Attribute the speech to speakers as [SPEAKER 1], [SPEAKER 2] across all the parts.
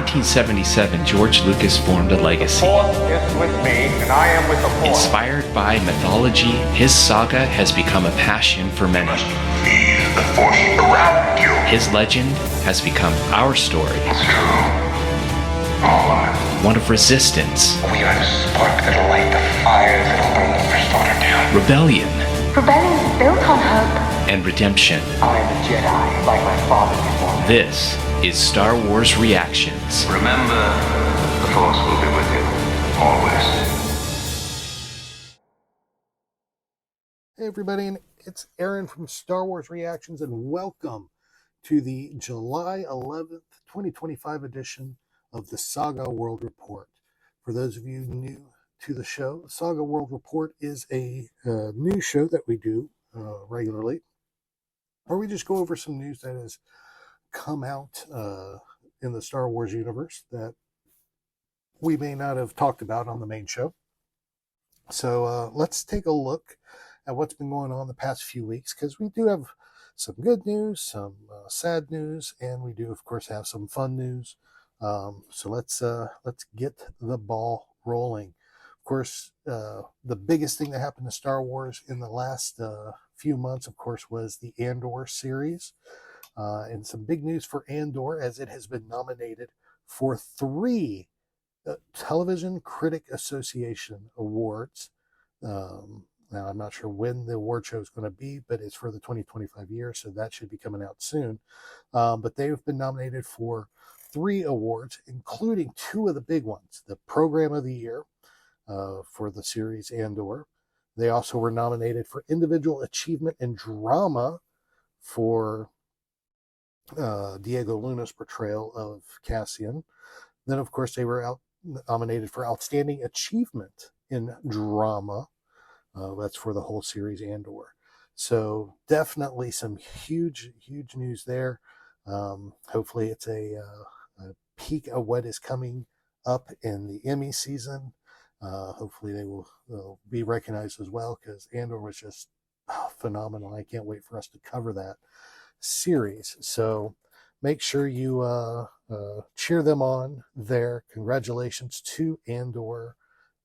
[SPEAKER 1] 1977, George Lucas formed a legacy.
[SPEAKER 2] The Force is with me, and I am with the Force.
[SPEAKER 1] Inspired by mythology, his saga has become a passion for many.
[SPEAKER 3] Feel the Force around you.
[SPEAKER 1] His legend has become our story.
[SPEAKER 3] It's true. All of it.
[SPEAKER 1] One of resistance.
[SPEAKER 3] We are the spark that'll light the fire that'll burn the First Order down.
[SPEAKER 1] Rebellion.
[SPEAKER 4] Rebellion is built on hope.
[SPEAKER 1] And redemption.
[SPEAKER 2] I am a Jedi, like my father before me.
[SPEAKER 1] This is Star Wars Reactions.
[SPEAKER 3] Remember, the Force will be with you, always.
[SPEAKER 5] Hey everybody, and it's Aaron from Star Wars Reactions, and welcome to the July 11th, 2025 edition of the Saga World Report. For those of you new to the show, the Saga World Report is a news show that we do regularly, where we just go over some news that has come out in the Star Wars universe that we may not have talked about on the main show. So let's take a look at what's been going on the past few weeks, because we do have some good news, some sad news, and we do, of course, have some fun news. So let's get the ball rolling. Of course, the biggest thing that happened to Star Wars in the last few months, of course, was the Andor series. And some big news for Andor, as it has been nominated for 3 Television Critic Association Awards. Now, I'm not sure when the award show is going to be, but it's for the 2025 year, so that should be coming out soon. But they've been nominated for 3 awards, including 2 of the big ones. The Program of the Year for the series Andor. They also were nominated for Individual Achievement in Drama for Diego Luna's portrayal of Cassian. Then, of course, they were nominated for Outstanding Achievement in Drama. That's for the whole series Andor. So definitely some huge news there. Hopefully it's a peek of what is coming up in the Emmy season. Hopefully they'll be recognized as well, because Andor was just phenomenal. I can't wait for us to cover that series. So make sure you cheer them on there. Congratulations to Andor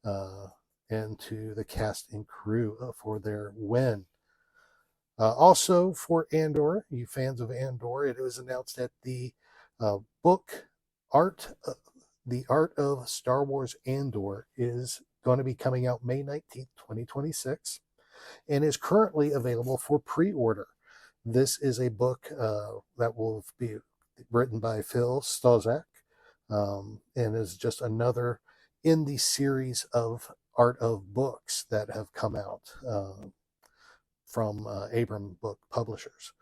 [SPEAKER 5] and to the cast and crew for their win. Also for Andor, you fans of Andor, it was announced that the book The Art of Star Wars Andor is going to be coming out May 19th, 2026, and is currently available for pre-order. This is a book that will be written by Phil Stozak, and is just another in the series of Art of books that have come out from Abram Book Publishers.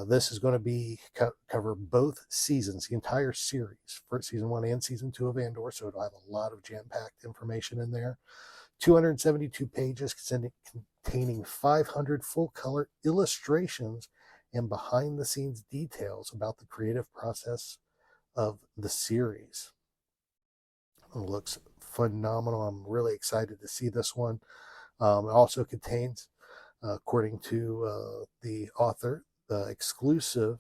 [SPEAKER 5] This is going to be cover both seasons, the entire series, for season 1 and season 2 of Andor, so it'll have a lot of jam-packed information in there. 272 pages containing 500 full-color illustrations and behind-the-scenes details about the creative process of the series. It looks phenomenal. I'm really excited to see this one. It also contains, according to the author, the extensive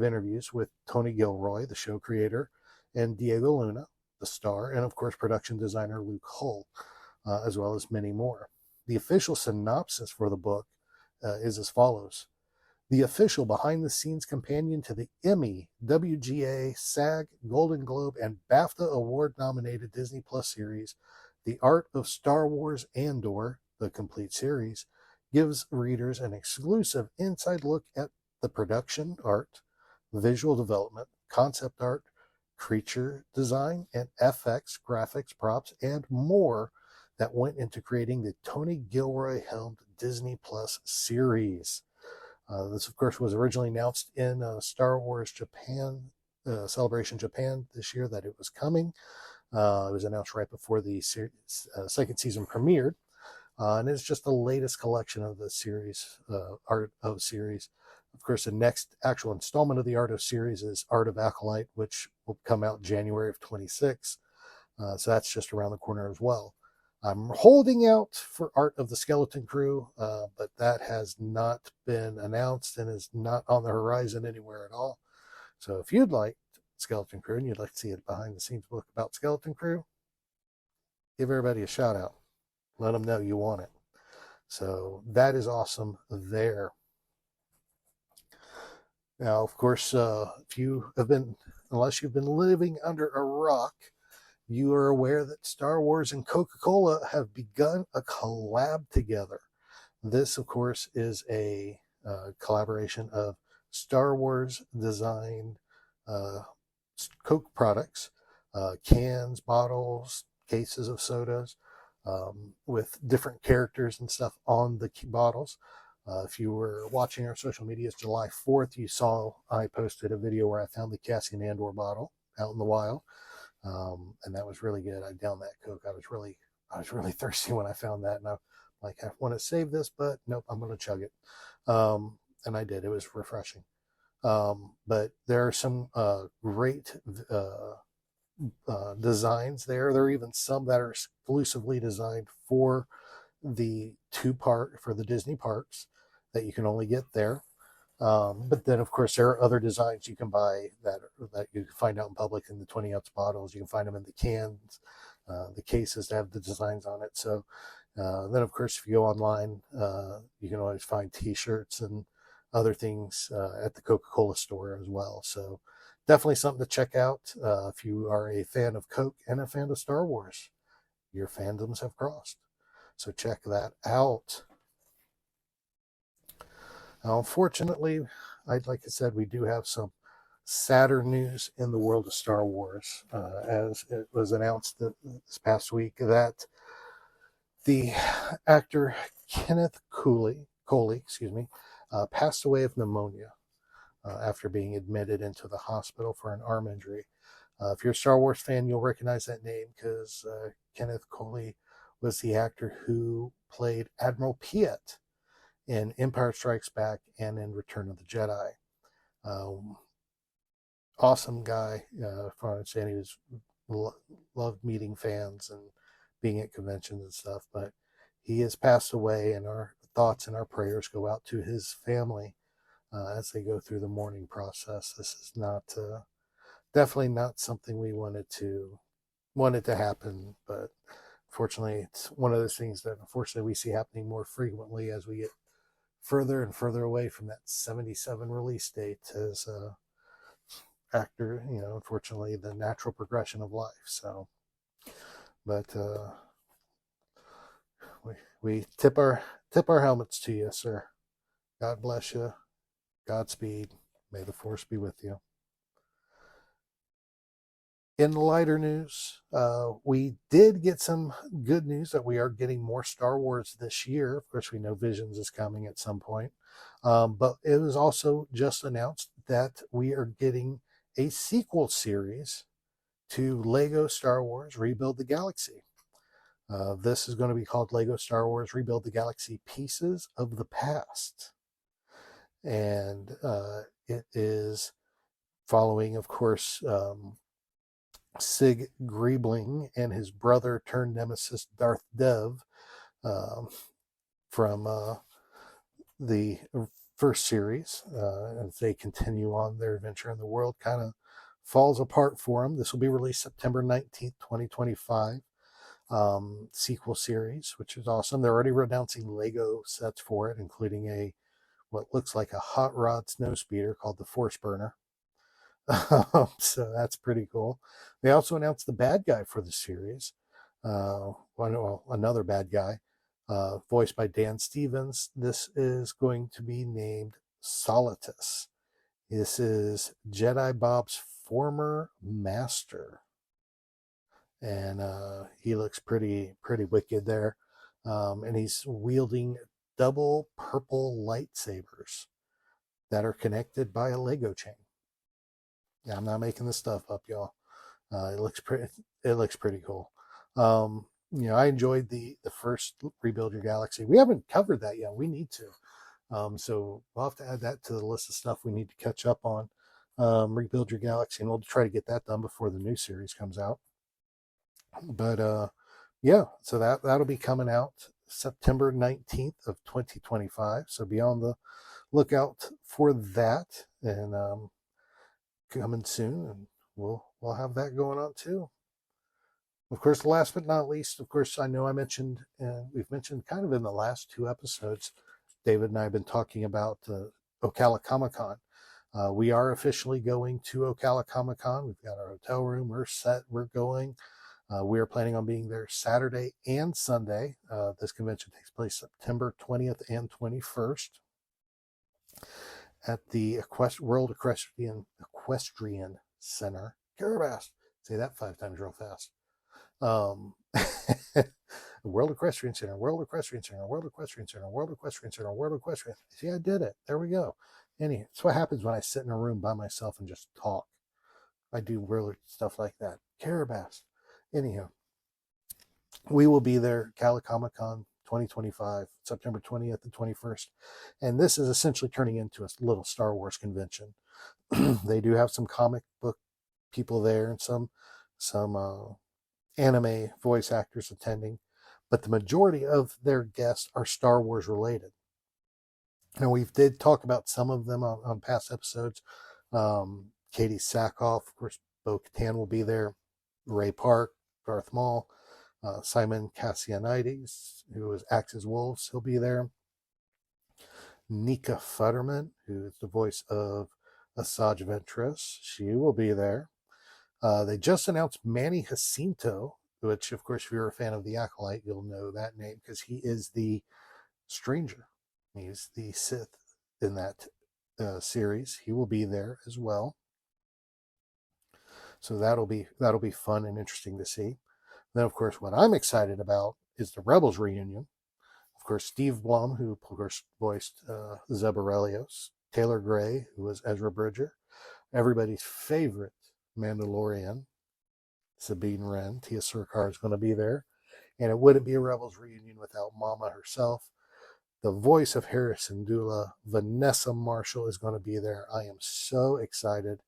[SPEAKER 5] interviews with Tony Gilroy, the show creator, and Diego Luna, the star, and of course production designer Luke Hull, as well as many more. The official synopsis for the book is as follows. The official behind-the-scenes companion to the Emmy, WGA, SAG, Golden Globe, and BAFTA award-nominated Disney Plus series, The Art of Star Wars Andor, the complete series, gives readers an exclusive inside look at the production art, visual development, concept art, creature design, and FX, graphics, props, and more that went into creating the Tony Gilroy-helmed Disney Plus series. This, of course, was originally announced in Star Wars Japan, Celebration Japan this year, that it was coming. It was announced right before the second season premiered. And it's just the latest collection of the series, Art of series. Of course, the next actual installment of the Art of series is Art of Acolyte, which will come out January of 26. So that's just around the corner as well. I'm holding out for Art of the Skeleton Crew, but that has not been announced and is not on the horizon anywhere at all. So if you'd like Skeleton Crew and you'd like to see a behind the scenes book about Skeleton Crew, give everybody a shout out. Let them know you want it. So that is awesome there. Now, of course, if you have been, unless you've been living under a rock, you are aware that Star Wars and Coca-Cola have begun a collab together. This, of course, is a collaboration of Star Wars designed Coke products, cans, bottles, cases of sodas, with different characters and stuff on the bottles. If you were watching our social medias July 4th, you saw I posted a video where I found the Cassian Andor bottle out in the wild. And that was really good. I downed that Coke. I was really thirsty when I found that. And I like, I want to save this, but nope, I'm going to chug it. And I did. It was refreshing. But there are some great designs there. There are even some that are exclusively designed for the for the Disney parks that you can only get there. But then, of course, there are other designs you can buy that you can find out in public in the 20-ounce bottles. You can find them in the cans, the cases that have the designs on it. So then, of course, if you go online, you can always find T-shirts and other things at the Coca-Cola store as well. So definitely something to check out if you are a fan of Coke and a fan of Star Wars. Your fandoms have crossed. So check that out. Now, unfortunately, like I said, we do have some sadder news in the world of Star Wars, as it was announced this past week that the actor Kenneth Colley, passed away of pneumonia after being admitted into the hospital for an arm injury. If you're a Star Wars fan, you'll recognize that name because Kenneth Colley was the actor who played Admiral Piett in Empire Strikes Back and in Return of the Jedi. Awesome guy. From what I understand, he loved meeting fans and being at conventions and stuff, but he has passed away, and our thoughts and our prayers go out to his family as they go through the mourning process. This is definitely not something we wanted to happen, but unfortunately, it's one of those things that unfortunately we see happening more frequently as we get further and further away from that 77 release date as actor, unfortunately the natural progression of life. So, but we tip our helmets to you, sir. God bless you. Godspeed. May the force be with you. In lighter news, we did get some good news that we are getting more Star Wars this year. Of course, we know Visions is coming at some point. But it was also just announced that we are getting a sequel series to Lego Star Wars Rebuild the Galaxy. This is going to be called Lego Star Wars Rebuild the Galaxy Pieces of the Past. And it is following, of course, Sig Griebling and his brother turned nemesis Darth Dev from the first series. As they continue on their adventure in the world, kind of falls apart for them. This will be released September 19th, 2025. Sequel series, which is awesome. They're already announcing Lego sets for it, including what looks like a hot rod snowspeeder called the Force Burner. So that's pretty cool. They also announced the bad guy for the series. Another bad guy, voiced by Dan Stevens. This is going to be named Solitus. This is Jedi Bob's former master. And he looks pretty wicked there. And he's wielding double purple lightsabers that are connected by a Lego chain. Yeah, I'm not making this stuff up, y'all. It looks pretty cool. I enjoyed the first Rebuild Your Galaxy. We haven't covered that yet. We need to. So we'll have to add that to the list of stuff we need to catch up on. Rebuild Your Galaxy, and we'll try to get that done before the new series comes out. But so that'll be coming out September 19th of 2025. So be on the lookout for that. And coming soon, and we'll have that going on too. Of course, last but not least, of course, I know we've mentioned kind of in the last 2 episodes, David and I have been talking about Ocala Comic Con. We are officially going to Ocala Comic Con. We've got our hotel room. We're set. We're going. We are planning on being there Saturday and Sunday. This convention takes place September 20th and 21st at the World Equestrian Center. Carabas. Say that 5 times real fast. World Equestrian Center, World Equestrian Center, World Equestrian Center, World Equestrian Center, World Equestrian. See, I did it. There we go. Anyhow, it's what happens when I sit in a room by myself and just talk. I do weird stuff like that. Carabas. Anyhow, we will be there, Ocala Comic Con 2025, September 20th and 21st. And this is essentially turning into a little Star Wars convention. They do have some comic book people there and some anime voice actors attending, but the majority of their guests are Star Wars related. And we did talk about some of them on past episodes. Katie Sackhoff, of course, Bo-Katan will be there. Ray Park, Darth Maul, Simon Cassianides, who is Axe's Wolves, he'll be there. Nika Futterman, who is the voice of Asajj Ventress, she will be there. They just announced Manny Jacinto, which, of course, if you're a fan of The Acolyte, you'll know that name because he is the Stranger. He's the Sith in that series. He will be there as well. So that'll be fun and interesting to see. Then, of course, what I'm excited about is the Rebels reunion. Of course, Steve Blum, who, of course, voiced Zeb Orrelios, Taylor Gray, who was Ezra Bridger, everybody's favorite Mandalorian, Sabine Wren, Tia Sircar is going to be there. And it wouldn't be a Rebels reunion without Mama herself. The voice of Hera Syndulla, Vanessa Marshall, is going to be there. I am so excited.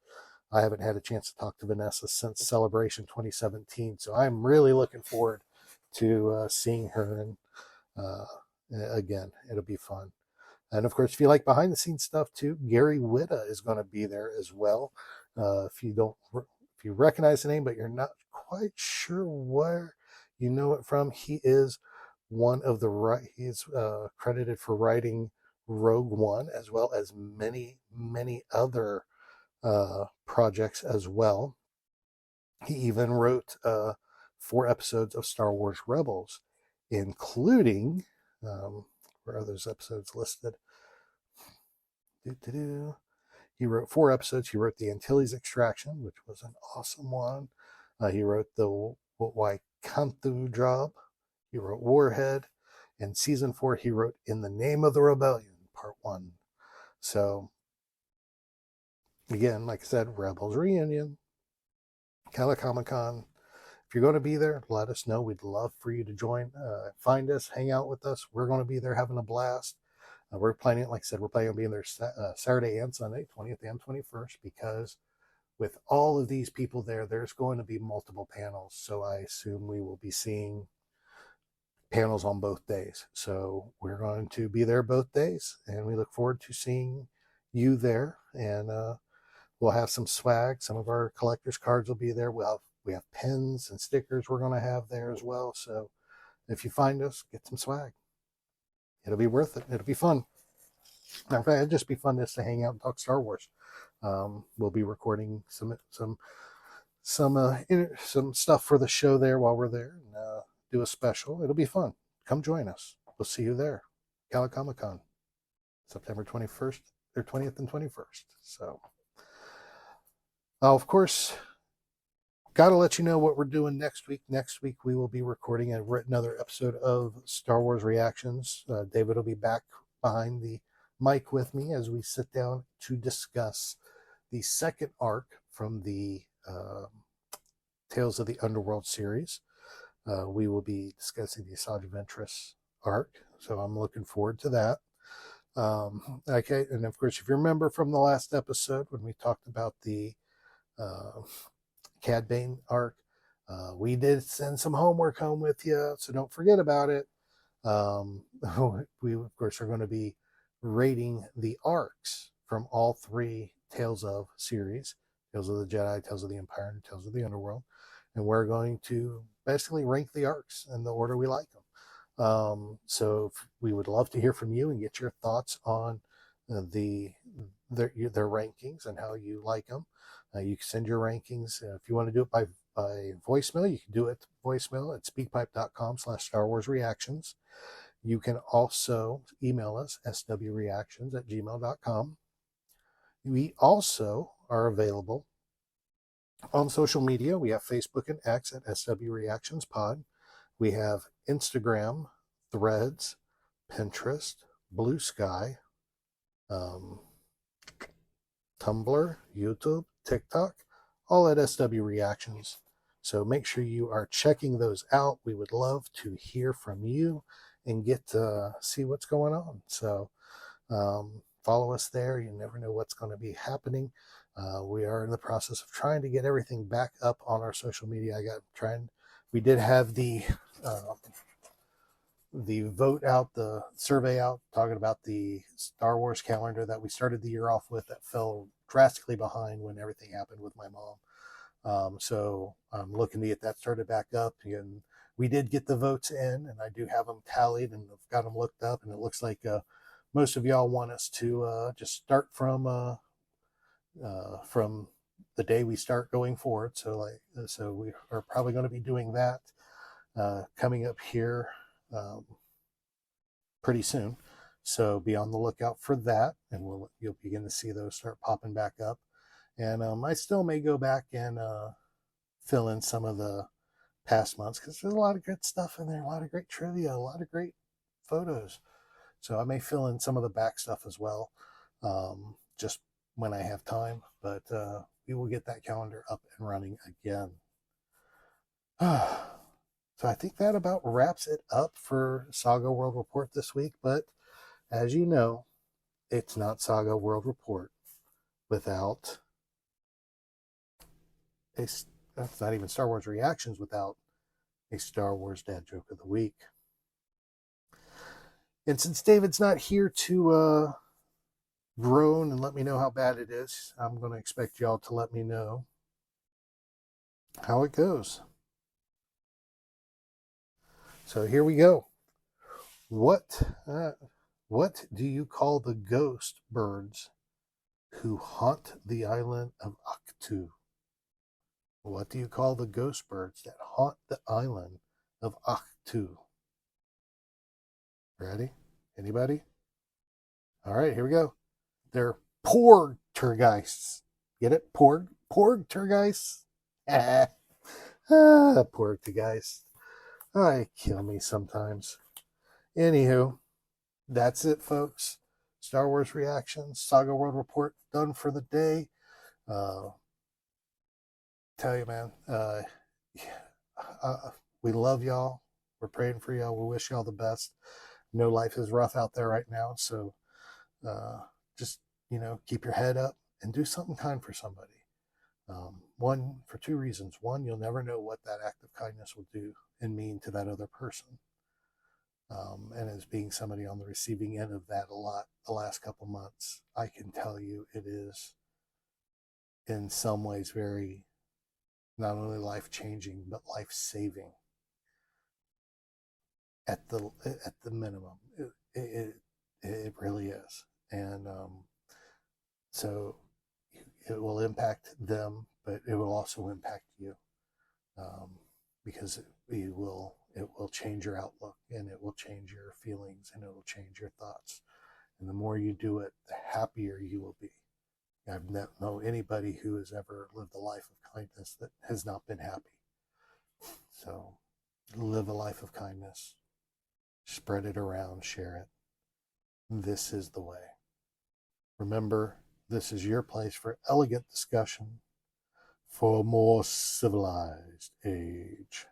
[SPEAKER 5] I haven't had a chance to talk to Vanessa since Celebration 2017, so I'm really looking forward to seeing her. And again, it'll be fun. And of course, if you like behind the scenes stuff too, Gary Whitta is going to be there as well. If you recognize the name, but you're not quite sure where you know it from, he is he's credited for writing Rogue One, as well as many, many other projects as well. He even wrote 4 episodes of Star Wars Rebels, including where are those episodes listed? He wrote 4 episodes. He wrote the Antilles Extraction, which was an awesome one. He wrote the Waikanthu Job. He wrote Warhead. And season 4, he wrote In the Name of the Rebellion, part 1. So, again, like I said, Rebels reunion, Ocala Comic Con. If you're going to be there, let us know. We'd love for you to join. Find us, hang out with us. We're going to be there having a blast. We're planning, like I said, we're planning on being there Saturday and Sunday, 20th and 21st, because with all of these people there, there's going to be multiple panels. So I assume we will be seeing panels on both days. So we're going to be there both days, and we look forward to seeing you there. And we'll have some swag. Some of our collector's cards will be there. We have pens and stickers we're going to have there as well. So if you find us, get some swag. It'll be worth it. It'll be fun. In fact, it'll just be fun just to hang out and talk Star Wars. We'll be recording some stuff for the show there while we're there, and do a special. It'll be fun. Come join us. We'll see you there. Ocala Comic Con, September 21st, or 20th and 21st. So, of course, got to let you know what we're doing next week. Next week, we will be recording another episode of Star Wars Reactions. David will be back behind the mic with me as we sit down to discuss the second arc from the Tales of the Underworld series. We will be discussing the Asajj Ventress arc, so I'm looking forward to that. Okay, and of course, if you remember from the last episode when we talked about the Cad Bane arc, we did send some homework home with you, so don't forget about it. We, of course, are going to be rating the arcs from all 3 Tales of series, Tales of the Jedi, Tales of the Empire, and Tales of the Underworld. And we're going to basically rank the arcs in the order we like them. So we would love to hear from you and get your thoughts on their rankings and how you like them. You can send your rankings. If you want to do it by voicemail, you can do it voicemail at speakpipe.com/StarWarsReactions. You can also email us, swreactions@gmail.com. We also are available on social media. We have Facebook and X at SWReactionsPod. We have Instagram, Threads, Pinterest, Blue Sky, Tumblr, YouTube, TikTok, all at SW Reactions. So make sure you are checking those out. We would love to hear from you and get to see what's going on. So follow us there. You never know what's going to be happening. We are in the process of trying to get everything back up on our social media. We did have the vote out, the survey out, talking about the Star Wars calendar that we started the year off with that fell drastically behind when everything happened with my mom. So I'm looking to get that started back up. And we did get the votes in, and I do have them tallied and I've got them looked up. And it looks like most of y'all want us to just start from the day we start going forward. So we are probably going to be doing that coming up here pretty soon. So be on the lookout for that, and you'll begin to see those start popping back up. And I still may go back and fill in some of the past months, because there's a lot of good stuff in there, a lot of great trivia, a lot of great photos. So I may fill in some of the back stuff as well, just when I have time. But we will get that calendar up and running again. So I think that about wraps it up for Saga World Report this week. But as you know, it's not Saga World Report without that's not even Star Wars Reactions without a Star Wars Dad Joke of the Week. And since David's not here to groan and let me know how bad it is, I'm going to expect y'all to let me know how it goes. So here we go. What do you call the ghost birds who haunt the island of Ahch-To? What do you call the ghost birds that haunt the island of Ahch-To? Ready? Anybody? All right, here we go. They're Porgtergeists. Get it? Porgtergeists? Porgtergeists. Kill me sometimes. Anywho, that's it, folks. Star Wars Reactions, Saga World Report done for the day. Tell you, man, we love y'all. We're praying for y'all. We wish y'all the best. I know life is rough out there right now, so just, keep your head up and do something kind for somebody. For two reasons. One, you'll never know what that act of kindness will do and mean to that other person. And as being somebody on the receiving end of that a lot the last couple months, I can tell you it is in some ways very, not only life-changing, but life-saving at the minimum. It really is. And so it will impact them, but it will also impact you, because it will change your outlook, and it will change your feelings, and it will change your thoughts. And the more you do it, the happier you will be. I've not known anybody who has ever lived a life of kindness that has not been happy. So live a life of kindness, spread it around, share it. This is the way. Remember, this is your place for elegant discussion for a more civilized age.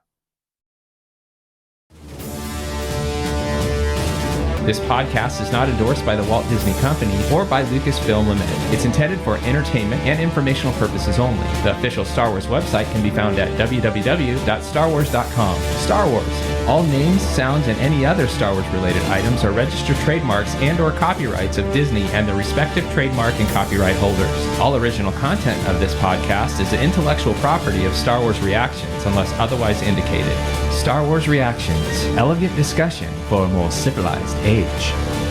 [SPEAKER 1] This podcast is not endorsed by the Walt Disney Company or by Lucasfilm Limited. It's intended for entertainment and informational purposes only. The official Star Wars website can be found at www.starwars.com. Star Wars, All names, sounds, and any other Star Wars related items are registered trademarks and or copyrights of Disney and their respective trademark and copyright holders. All original content of this podcast is the intellectual property of Star Wars Reactions unless otherwise indicated. Star Wars Reactions, elegant discussion for a more civilized age.